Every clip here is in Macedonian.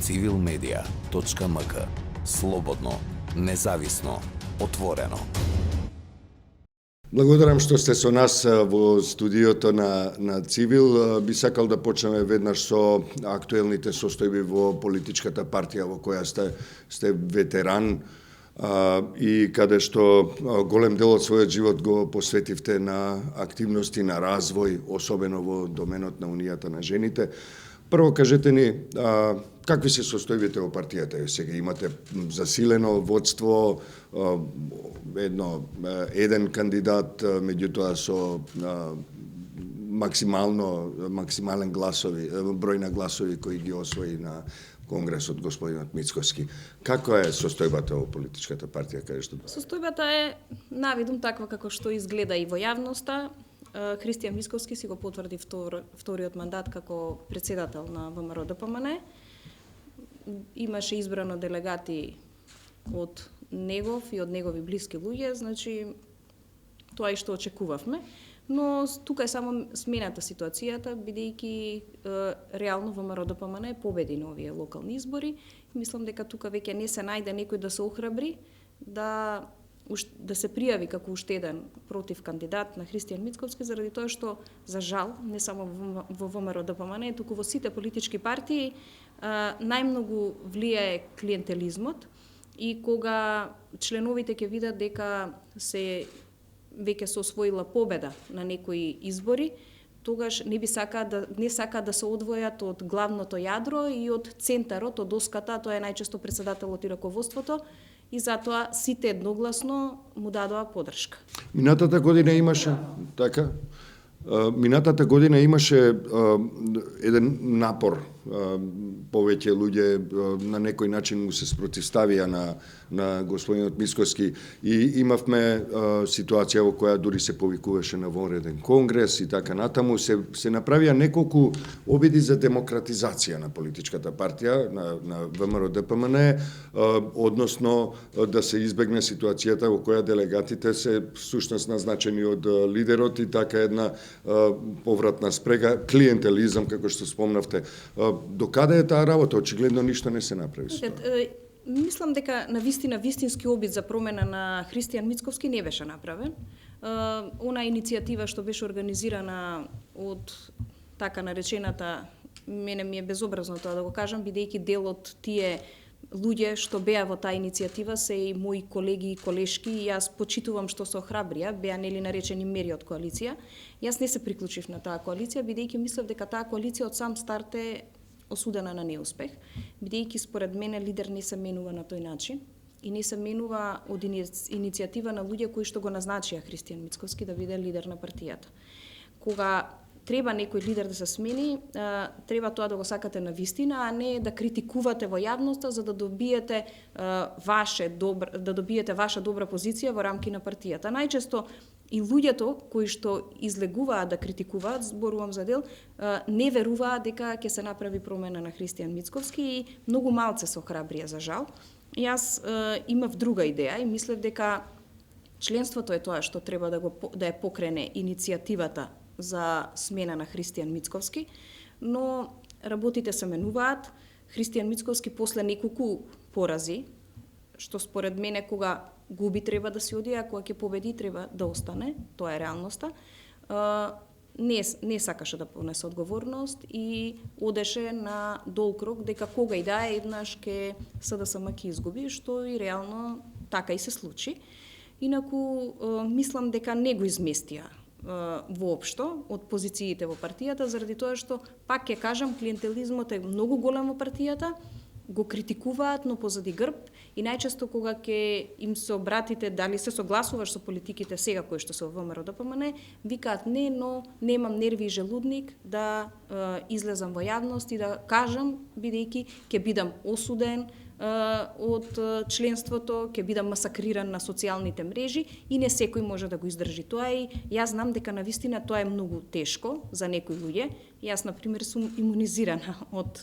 civilmedia.mk. Слободно, независно, отворено. Благодарам што сте со нас во студиото на Цивил. Би сакал да почнеме веднаш со актуелните состојби во политичката партија во која сте ветеран и каде што голем дел од својот живот го посветивте на активности на развој, особено во доменот на Унијата на жените. Прво кажете ни, какви се состојбите во партијата? Сега имате засилено водство, еден кандидат, меѓутоа со максимален број на гласови кои ги освои на Конгресот господинот Мицкоски. Каква е состојбата во политичката партија каде што? Состојбата е навидум таква како што изгледа и во јавноста. Христијан Мицкоски си го потврди вториот мандат како председател на ВМРО-ДПМН. Имаше избрано делегати од негов и од негови блиски луѓе, значи тоа и што очекувавме. Но тука е само смената ситуацијата, бидејќи реално ВМРО-ДПМН победи на овие локални избори. Мислам дека тука веќе не се најде некој да се охрабри, да се пријави како уште еден против кандидат на Христијан Мицкоски, заради тоа што, за жал, не само во ВМРО-ДПМН, туку во сите политички партии, најмногу влијае клиентелизмот и кога членовите ќе видат дека се веќе се освоила победа на некои избори, тогаш не сака да се одвојат од главното јадро и од центарот, од доската, тоа е најчесто председателот и раководството, и затоа сите едногласно му дадоа поддршка. Минатата година имаше еден напор, повеќе луѓе на некој начин му се спротивставија на господинот Мицкоски и имавме ситуација во која дури се повикуваше на вонреден конгрес и така натаму. Се направија неколку обиди за демократизација на политичката партија, на ВМРО-ДПМН, односно да се избегне ситуацијата во која делегатите се всушност назначени од лидерот и така една повратна спрега, клиентелизам, како што спомнавте. До каде е таа работа? Очигледно ништо не се направи. Мислам дека на вистински обид за промена на Христијан Мицкоски не беше направен. Она иницијатива што беше организирана од така наречената, мене ми е безобразно тоа да го кажам, бидејќи дел од тие луѓе што беа во таа иницијатива се и мои колеги и колешки и јас почитувам што се охрабрија, беа нели наречени мери од коалиција. Јас не се приклучив на таа коалиција, бидејќи мислев дека таа коалиција од сам старт е осудена на неуспех, бидејќи според мене лидер не се менува на тој начин и не се менува од иницијатива на луѓе кои што го назначија Христијан Мицкоски да биде лидер на партијата. Кога треба некој лидер да се смени, треба тоа да го сакате на вистина, а не да критикувате во јавноста за да добиете ваша добра позиција во рамки на партијата. Најчесто и луѓето кои што излегуваат да критикуваат, зборувам за дел, не веруваат дека ќе се направи промена на Христијан Мицкоски и многу малце се охрабрија, за жал. Јас имав друга идеја и мислев дека членството е тоа што треба да ја покрене иницијативата за смена на Христијан Мицкоски, но работите се менуваат. Христијан Мицкоски после неколку порази, што според мене кога губи треба да се оди, а кога ќе победи треба да остане, тоа е реалноста, не сакаше да понесе одговорност и одеше на долг дека кога и да еднаш ке СДСМ ќе изгуби, што и реално така и се случи. Инаку мислам дека не го изместија воопшто од позициите во партијата, заради тоа што, пак ќе кажам, клиентелизмот е многу голем во партијата, го критикуваат, но позади грб и најчесто кога ќе им се обратите дали се согласуваш со политиките сега кои што се во ВМРО-ДПМН, викаат не, но немам нерви и желудник да излезам во јавност и да кажам, бидејќи ќе бидам осуден од членството, ќе бидам масакриран на социјалните мрежи и не секој може да го издржи тоа и јас знам дека навистина тоа е многу тешко за некои луѓе, Јас, на пример, сум имунизирана од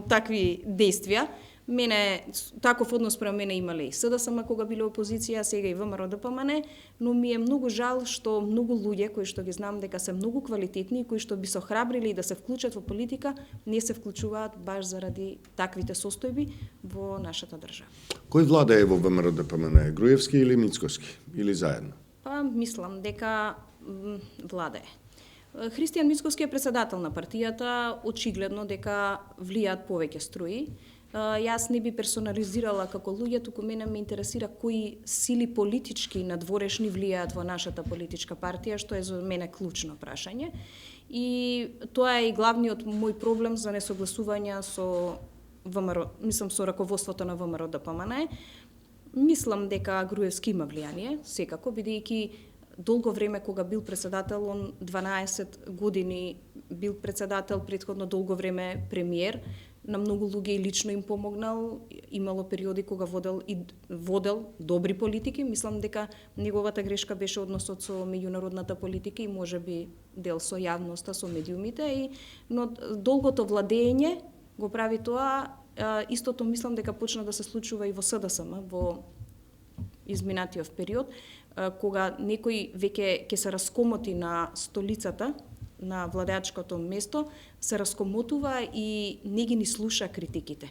такви действија. Мене, таков однос према мене имале и СДСМ кога биле опозиција, сега и ВМРО ДПМН, но ми е многу жал што многу луѓе кои што ги знам дека се многу квалитетни и кои што би се охрабрили да се вклучат во политика, не се вклучуваат баш заради таквите состојби во нашата држава. Кој влада е во ВМРО ДПМН? Груевски или Мицкоски? Или заедно? Па, мислам дека влада е. Христијан Мицкоски е председател на партијата, очигледно дека влијаат повеќе струи. Јас не би персонализирала како луѓе, туку мене ме интересира кои сили политички надворешни влијаат во нашата политичка партија, што е за мене клучно прашање. И тоа е и главниот мој проблем за несогласување со ВМРО, мислам со раководството на ВМРО ДПМН. Мислам дека Груевски има влијание, секако, бидејќи долго време кога бил председател, он 12 години бил председател, претходно долго време премиер, на многу луѓе и лично им помогнал, имало периоди кога водел добри политики. Мислам дека неговата грешка беше односот со меѓународната политика и можеби дел со јавноста, со медиумите, но долгото владење го прави тоа. Истото мислам дека почна да се случува и во СДСМ во изминатиот период, кога некој веќе ќе се раскомоти на столицата, на владеачкото место, се раскомотува и не ги ни слуша критиките.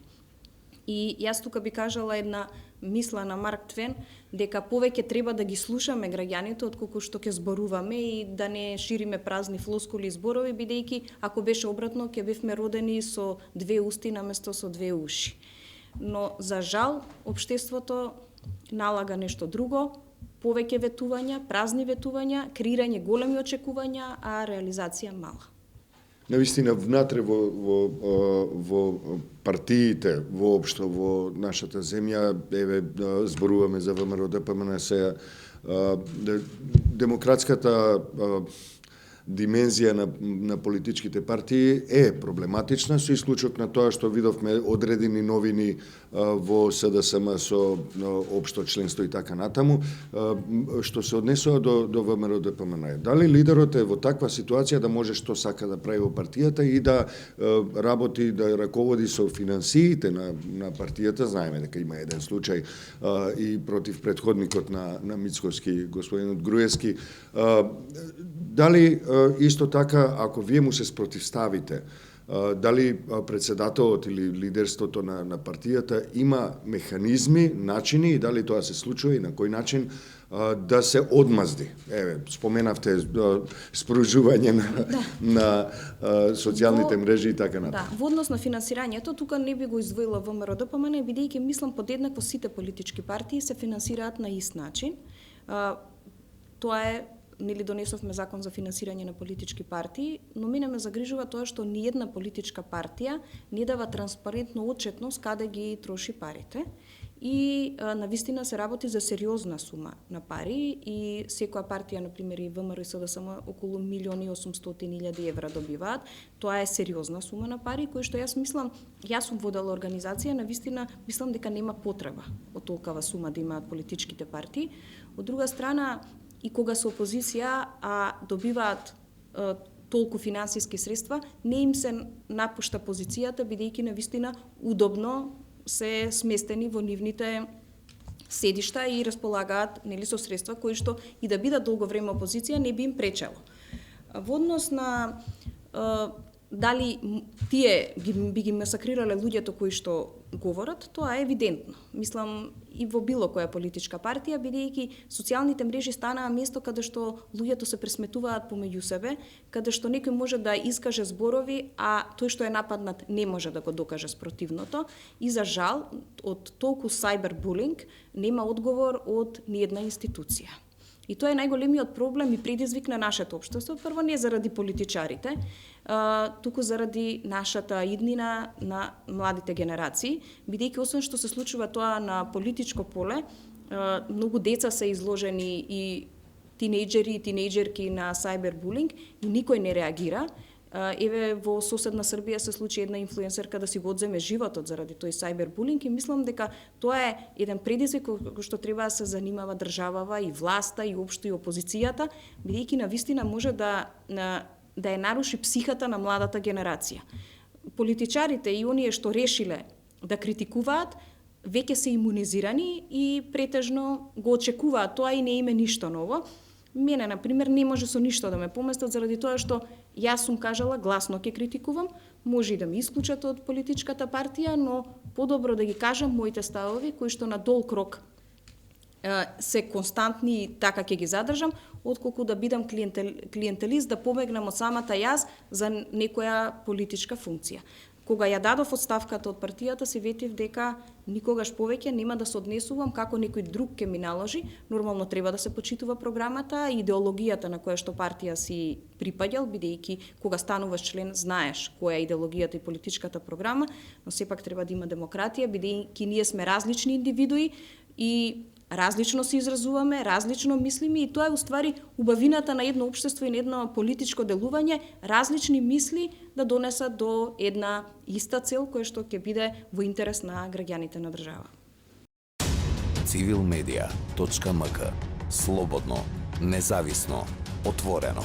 И јас тука би кажала една мисла на Марк Твен, дека повеќе треба да ги слушаме граѓаните отколку што ќе зборуваме и да не шириме празни флоскули и зборови, бидејќи ако беше обратно, ќе бевме родени со две усти наместо со две уши. Но за жал, општеството налага нешто друго, повеќе ветувања, празни ветувања, креирање големи очекувања, а реализација мала. Навистина, внатре во партиите, воопшто во нашата земја, еве зборуваме за ВМРО ДПМН сега, демократската димензија на политичките партии е проблематична, со исклучок на тоа што видовме одредени новини во СДСМ со општо членство и така натаму, што се однесува до ВМРО ДПМН. Дали лидерот е во таква ситуација да може што сака да прави во партијата и да работи, да раководи со финансиите на партијата? Знаеме дека има еден случај и против претходникот на Мицкоски, господинот Груевски. Дали исто така, ако вие му се спротивставите, дали председателот или лидерството на партијата има механизми, начини и дали тоа се случува и на кој начин да се одмазди? Еве, споменавте споружување на социјалните мрежи и така натаму. Да, во однос на финансирањето, тука не би го издвоила ВМРО ДПМН, бидејќи мислам подеднакво сите политички партии се финансираат на ист начин. Тоа е, нели донесовме закон за финансирање на политички партии, но мене ме загрижува тоа што ни една политичка партија не дава транспарентно отчетност каде ги троши парите. И навистина се работи за сериозна сума на пари и секоја партија, например и ВМРО и СДСМ, околу 1.800.000 евра добиваат. Тоа е сериозна сума на пари, кој што јас сум водела организација, навистина мислам дека нема потреба од толкава сума да имаат политичките партии. Од друга страна, и кога се опозиција, а добиваат толку финансиски средства, не им се напушта позицијата, бидејќи навистина удобно се сместени во нивните седишта и располагаат нели со средства кои што и да бидат долго време опозиција не би им пречело. Во однос на дали тие би ги масакрирале луѓето кои што говорат, тоа е евидентно. Мислам и во било која политичка партија, бидејќи социјалните мрежи станаа место каде што луѓето се пресметуваат помеѓу себе, каде што некој може да искаже зборови, а тој што е нападнат не може да го докаже спротивното. И за жал, од толку сайбербулинг нема одговор од ниедна институција. И тоа е најголемиот проблем и предизвик на нашето општество. Прво не заради политичарите, туку заради нашата иднина на младите генерации, бидејќи освен што се случува тоа на политичко поле, многу деца се изложени и тинејџери и тинејџерки на сайбербулинг и никој не реагира. Еве во соседна Србија се случи една инфлуенсерка да си го одземе животот заради тој сайбербулинг и мислам дека тоа е еден предизвик кој што треба да се занимава државава и власта и општо и опозицијата, бидејќи навистина може да да ја наруши психата на младата генерација. Политичарите и оние што решиле да критикуваат, веќе се имунизирани и претежно го очекуваат тоа и не име ништо ново. Мене, например, не може со ништо да ме поместат заради тоа што јас сум кажала гласно ќе критикувам, може и да ме исклучат од политичката партија, но подобро да ги кажам моите ставови кои што на долг рок се константни и така ќе ги задржам, отколку да бидам клиентелист, да побегнам од самата јас за некоја политичка функција. Кога ја дадов оставката од партијата, се ветив дека никогаш повеќе нема да се однесувам како некој друг ке ми наложи. Нормално треба да се почитува програмата и идеологијата на која што партија си припаѓал, бидејќи кога стануваш член знаеш која е идеологијата и политичката програма, но сепак треба да има демократија, бидејќи ние сме различни индивидуи и различно се изразуваме, различно мислиме и тоа е уствари убавината на едно општество и на едно политичко делување, различни мисли да донесат до една иста цел која што ќе биде во интерес на граѓаните на држава. Civilmedia.mk. Слободно, независно, отворено.